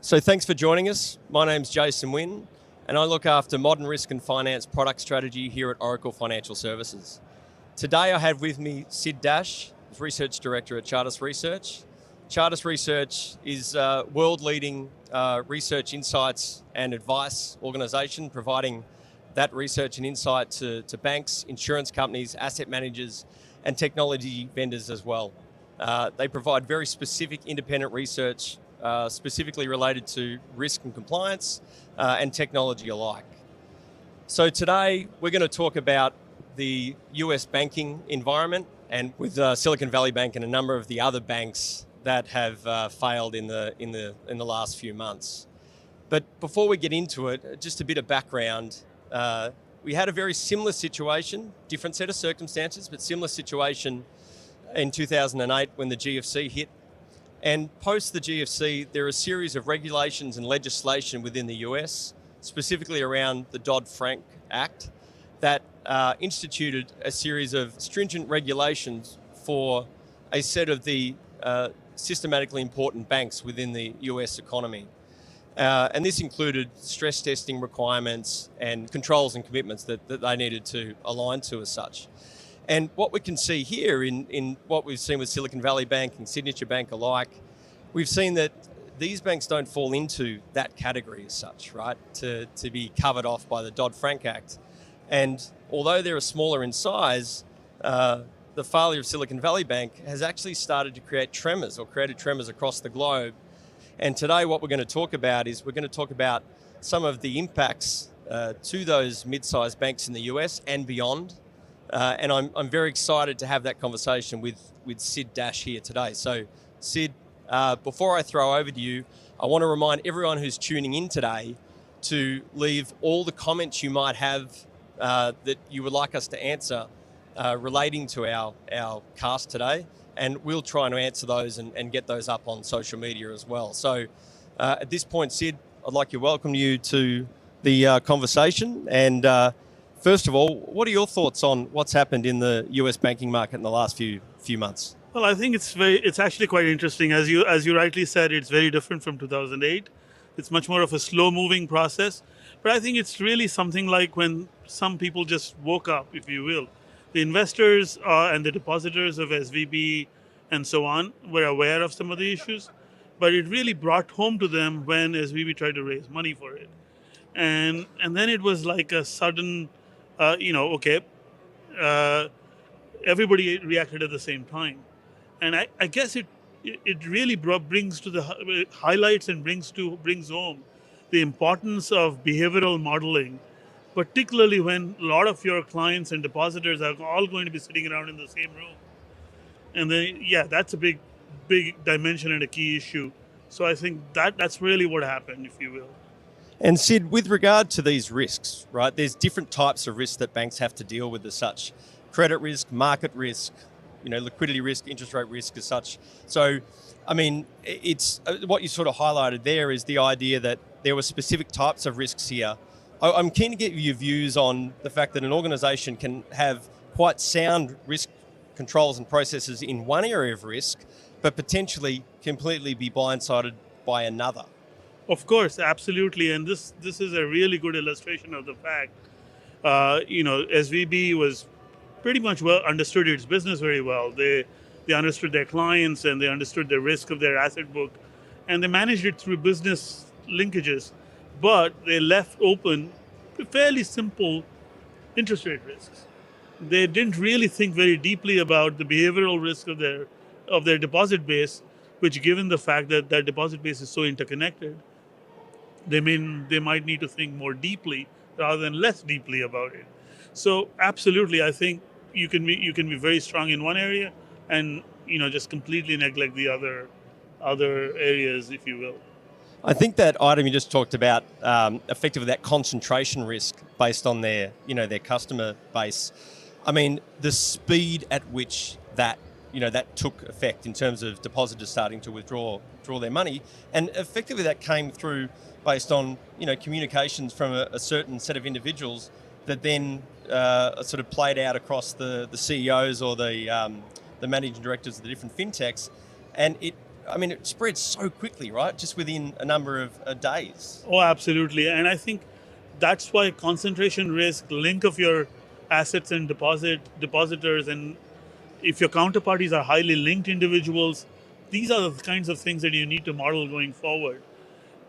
So thanks for joining us. My name's Jason Wynne, and I look after modern risk and finance product strategy here at Oracle Financial Services. Today I have with me Sid Dash, Research Director at Chartis Research. Chartis Research is a world-leading research insights and advice organisation, providing that research and insight to banks, insurance companies, asset managers, and technology vendors as well. They provide very specific independent research specifically related to risk and compliance and technology alike. So today we're going to talk about the US banking environment and with Silicon Valley Bank and a number of the other banks that have failed in the last few months. But before we get into it, just a bit of background. We had a very similar situation, different set of circumstances, but similar situation in 2008 when the GFC hit. And post the GFC, there are a series of regulations and legislation within the US, specifically around the Dodd-Frank Act, that instituted a series of stringent regulations for a set of the systematically important banks within the US economy. And this included stress testing requirements and controls and commitments that they needed to align to as such. And what we can see here in what we've seen with Silicon Valley Bank and Signature Bank alike, we've seen that these banks don't fall into that category as such, right, to be covered off by the Dodd-Frank Act. And although they're smaller in size, the failure of Silicon Valley Bank has actually started to created tremors across the globe. And today what we're going to talk about is we're going to talk about some of the impacts to those mid-sized banks in the US and beyond. And I'm very excited to have that conversation with Sid Dash here today. So Sid, before I throw over to you, I want to remind everyone who's tuning in today to leave all the comments you might have that you would like us to answer relating to our cast today. And we'll try and answer those and get those up on social media as well. So at this point, Sid, I'd like to welcome you to the conversation. And first of all, what are your thoughts on what's happened in the US banking market in the last few months? Well, I think it's actually quite interesting. As you rightly said, it's very different from 2008. It's much more of a slow-moving process. But I think it's really something like when some people just woke up, if you will. The investors and the depositors of SVB and so on were aware of some of the issues, but it really brought home to them when SVB tried to raise money for it. And then it was like a sudden, everybody reacted at the same time. And I guess it really brings to the highlights and brings home the importance of behavioral modeling, particularly when a lot of your clients and depositors are all going to be sitting around in the same room. And then, that's a big dimension and a key issue. So I think that's really what happened, if you will. And Sid, with regard to these risks, right, there's different types of risks that banks have to deal with as such. Credit risk, market risk, liquidity risk, interest rate risk as such. So, I mean, it's what you sort of highlighted there is the idea that there were specific types of risks here. I'm keen to get your views on the fact that an organisation can have quite sound risk controls and processes in one area of risk, but potentially completely be blindsided by another. Of course, absolutely. And this is a really good illustration of the fact, SVB was pretty much understood its business very well. They understood their clients and they understood the risk of their asset book, and they managed it through business linkages. But they left open fairly simple interest rate risks. They didn't really think very deeply about the behavioral risk of their deposit base, which, given the fact that that deposit base is so interconnected, they might need to think more deeply rather than less deeply about it. So absolutely, I think you can be very strong in one area and just completely neglect the other areas, if you will. I think that item you just talked about, effectively that concentration risk based on their customer base. I mean, the speed at which that took effect in terms of depositors starting to withdraw their money, and effectively that came through based on communications from a certain set of individuals that then sort of played out across the CEOs or the managing directors of the different fintechs, and I mean, it spreads so quickly, right? Just within a number of days. Oh, absolutely. And I think that's why concentration risk, link of your assets and depositors, and if your counterparties are highly linked individuals, these are the kinds of things that you need to model going forward.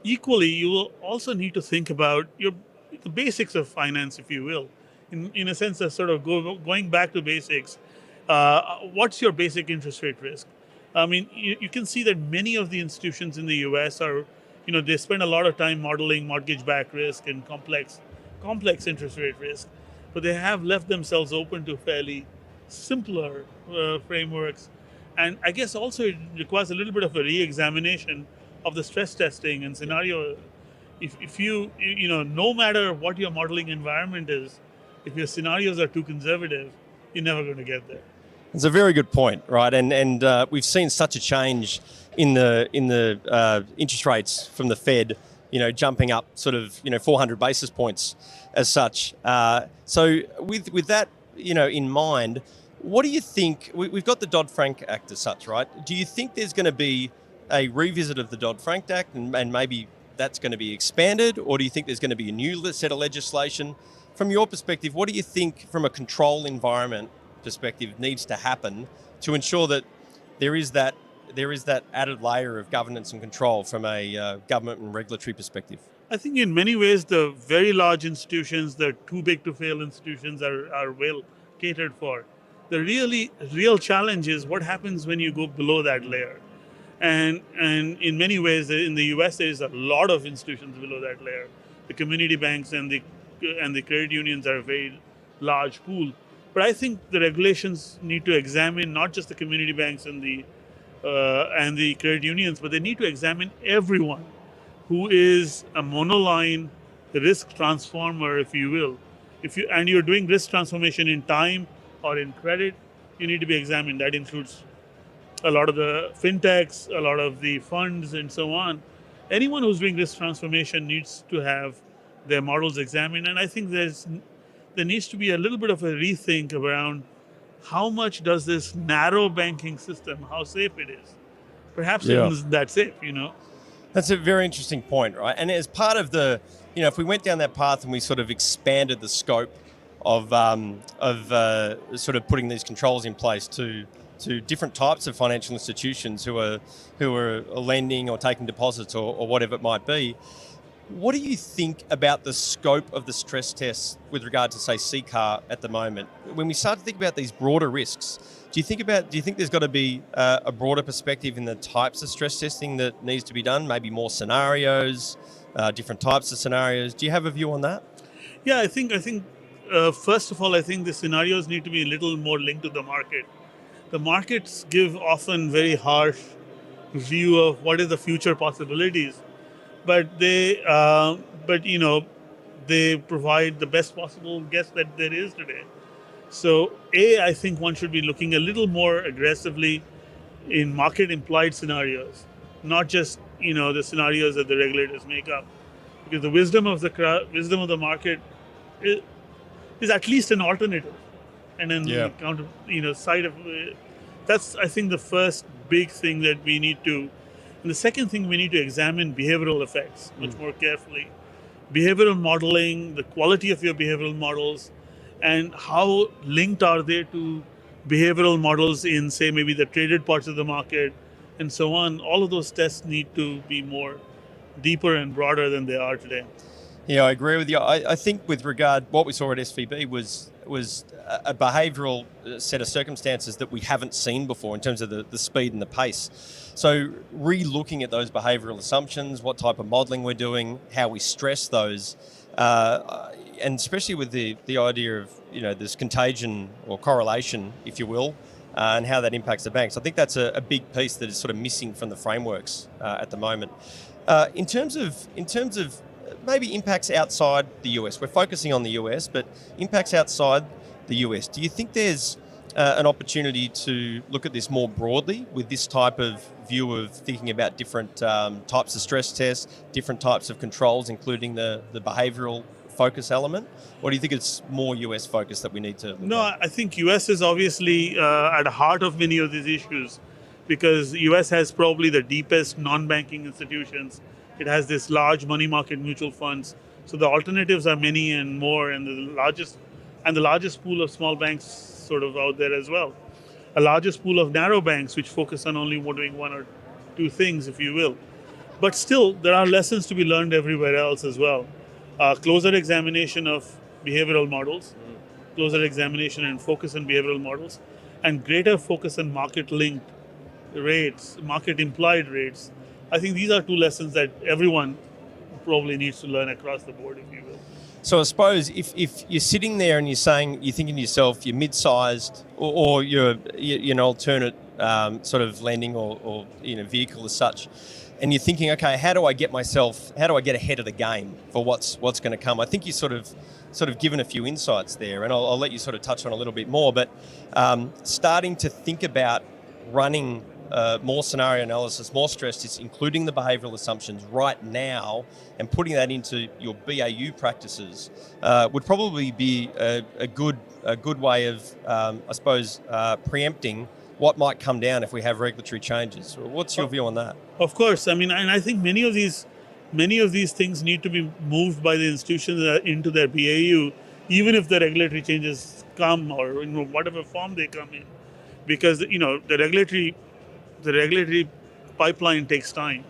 Equally, you will also need to think about the basics of finance, if you will, in a sense of sort of going back to basics. What's your basic interest rate risk? I mean, you can see that many of the institutions in the U.S. are, they spend a lot of time modeling mortgage-backed risk and complex interest rate risk, but they have left themselves open to fairly simpler frameworks. And I guess also it requires a little bit of a re-examination of the stress testing and scenario. If you no matter what your modeling environment is, if your scenarios are too conservative, you're never going to get there. It's a very good point, right? And we've seen such a change in the interest rates from the Fed, jumping up sort of 400 basis points as such. So with that in mind, what do you think? We've got the Dodd-Frank Act as such, right? Do you think there's going to be a revisit of the Dodd-Frank Act and maybe that's going to be expanded, or do you think there's going to be a new set of legislation? From your perspective, what do you think from a control environment perspective needs to happen to ensure that there is that added layer of governance and control from a government and regulatory perspective? I think in many ways the very large institutions, the too big to fail institutions are well catered for. The real challenge is what happens when you go below that layer. And in many ways in the US there is a lot of institutions below that layer. The community banks and the credit unions are a very large pool. But I think the regulations need to examine not just the community banks and the credit unions, but they need to examine everyone who is a monoline risk transformer, if you will. And you're doing risk transformation in time or in credit, you need to be examined. That includes a lot of the fintechs, a lot of the funds, and so on. Anyone who's doing risk transformation needs to have their models examined, and I think there needs to be a little bit of a rethink around how much does this narrow banking system, how safe it is. Perhaps it isn't that safe, That's a very interesting point, right? And as part of if we went down that path and we sort of expanded the scope of sort of putting these controls in place to different types of financial institutions who are lending or taking deposits or whatever it might be, what do you think about the scope of the stress tests with regard to, say, CCAR at the moment? When we start to think about these broader risks, do you think there's got to be a broader perspective in the types of stress testing that needs to be done? Maybe more scenarios, different types of scenarios. Do you have a view on that? Yeah, I think first of all, I think the scenarios need to be a little more linked to the market. The markets give often very harsh view of what is the future possibilities, but they provide the best possible guess that there is today. So I think one should be looking a little more aggressively in market implied scenarios, not just the scenarios that the regulators make up, because the wisdom of the market is at least an alternative, and then side of that's, I think, the first big thing that we need to. And the second thing, we need to examine behavioral effects much more carefully. Behavioral modeling, the quality of your behavioral models, and how linked are they to behavioral models in, say, maybe the traded parts of the market, and so on. All of those tests need to be more deeper and broader than they are today. Yeah, I agree with you. I think with regard, what we saw at SVB was a behavioural set of circumstances that we haven't seen before in terms of the speed and the pace. So re-looking at those behavioural assumptions, what type of modelling we're doing, how we stress those, and especially with the idea of this contagion or correlation, if you will, and how that impacts the banks. I think that's a big piece that is sort of missing from the frameworks at the moment. In terms of maybe impacts outside the US. We're focusing on the US, but impacts outside the US. Do you think there's an opportunity to look at this more broadly with this type of view of thinking about different types of stress tests, different types of controls, including the behavioural focus element? Or do you think it's more US focused that we need to look at? I think US is obviously at the heart of many of these issues. because the US has probably the deepest non-banking institutions. It has this large money market mutual funds. So the alternatives are many and more, and the largest pool of small banks sort of out there as well. A largest pool of narrow banks which focus on only doing one or two things, if you will. But still, there are lessons to be learned everywhere else as well. Closer examination of behavioral models, closer examination and focus on behavioral models, and greater focus on market-linked rates, market-implied rates. I think these are two lessons that everyone probably needs to learn across the board, if you will. So I suppose if you're sitting there and you're thinking to yourself, you're mid-sized or you're an alternate sort of lending or vehicle as such, and you're thinking, okay, how do I get ahead of the game for what's going to come? I think you sort of given a few insights there, and I'll let you sort of touch on a little bit more, but starting to think about running more scenario analysis, more stress tests, including the behavioural assumptions right now, and putting that into your BAU practices would probably be a good way of, I suppose, preempting what might come down if we have regulatory changes. What's your view on that? Of course, I mean, and I think many of these things need to be moved by the institutions into their BAU, even if the regulatory changes come or in whatever form they come in, because the regulatory pipeline takes time.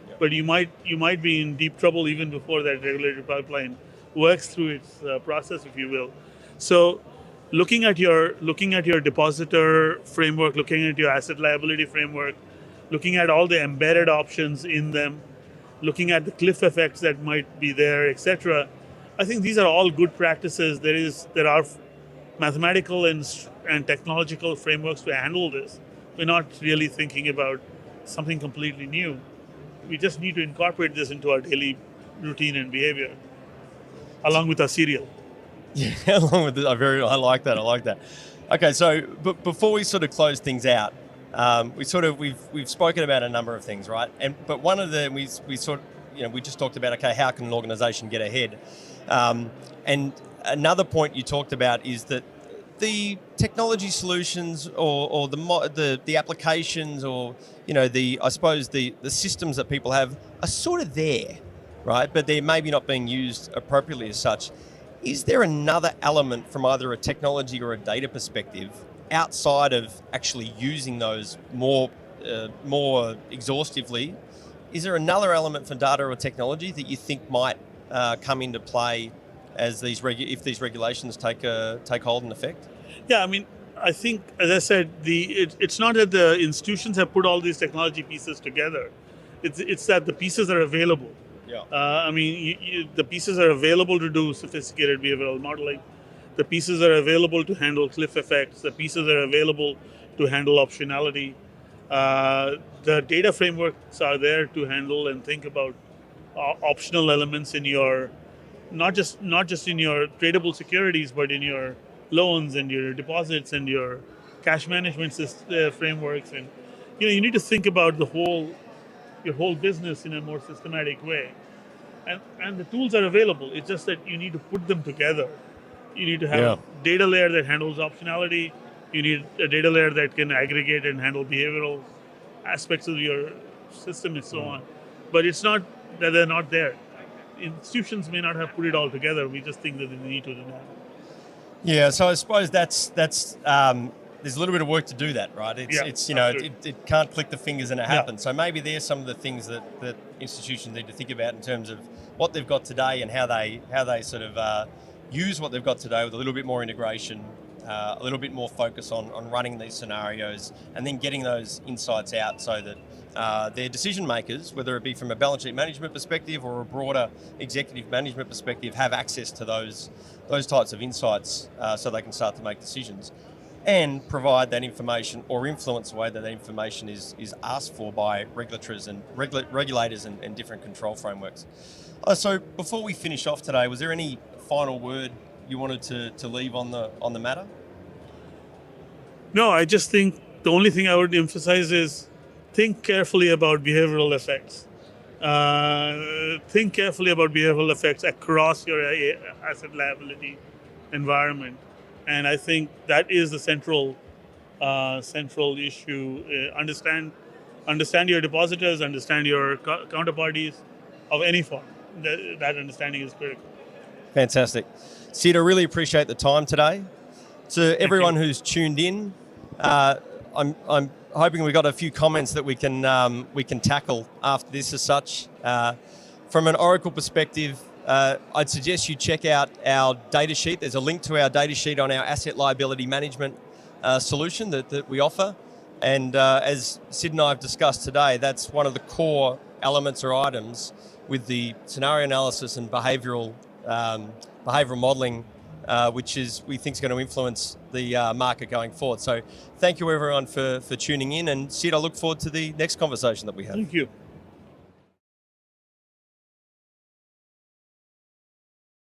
Yep. But you might be in deep trouble even before that regulatory pipeline works through its process, if you will. So, looking at your depositor framework, looking at your asset liability framework, looking at all the embedded options in them, looking at the cliff effects that might be there, etc. I think these are all good practices. There are mathematical and technological frameworks to handle this. We're not really thinking about something completely new. We just need to incorporate this into our daily routine and behavior, along with our cereal. Yeah, along with I like that. Okay, so before we sort of close things out, we've spoken about a number of things, right? But one of them we just talked about, okay, how can an organisation get ahead? And another point you talked about is that the technology solutions or the applications or I suppose the systems that people have are sort of there, right? But they're maybe not being used appropriately as such. Is there another element from either a technology or a data perspective outside of actually using those more exhaustively? Is there another element for data or technology that you think might come into play as if these regulations take hold and effect? Yeah, I mean, I think, as I said, it's not that the institutions have put all these technology pieces together. It's that the pieces are available. Yeah. I mean, the pieces are available to do sophisticated behavioral modeling. The pieces are available to handle cliff effects. The pieces are available to handle optionality. The data frameworks are there to handle and think about optional elements in your, not just in your tradable securities, but in your loans and your deposits and your cash management frameworks. And you need to think about your whole business in a more systematic way. And the tools are available. It's just that you need to put them together. You need to have a data layer that handles optionality. You need a data layer that can aggregate and handle behavioral aspects of your system and so on. But it's not that they're not there. Institutions may not have put it all together. We just think that they need to do that. Yeah, so I suppose that's there's a little bit of work to do that, right? It can't click the fingers and it happens. So maybe there's some of the things that institutions need to think about in terms of what they've got today and how they sort of use what they've got today with a little bit more integration, a little bit more focus on running these scenarios and then getting those insights out so that their decision makers, whether it be from a balance sheet management perspective or a broader executive management perspective, have access to those types of insights so they can start to make decisions and provide that information or influence the way that information is asked for by regulators and different control frameworks. So before we finish off today, was there any final word you wanted to leave on the matter? No, I just think the only thing I would emphasize is think carefully about behavioral effects. Think carefully about behavioral effects across your asset liability environment. And I think that is the central central issue. Understand your depositors, understand your counterparties of any form. That understanding is critical. Fantastic. Sid, I really appreciate the time today. To everyone who's tuned in, I'm hoping we got a few comments that we can tackle after this as such. From an Oracle perspective, I'd suggest you check out our data sheet. There's a link to our data sheet on our asset liability management solution that we offer. And as Sid and I have discussed today, that's one of the core elements or items with the scenario analysis and behavioural modelling, which we think is going to influence the market going forward. So thank you everyone for tuning in. And Sid, I look forward to the next conversation that we have. Thank you.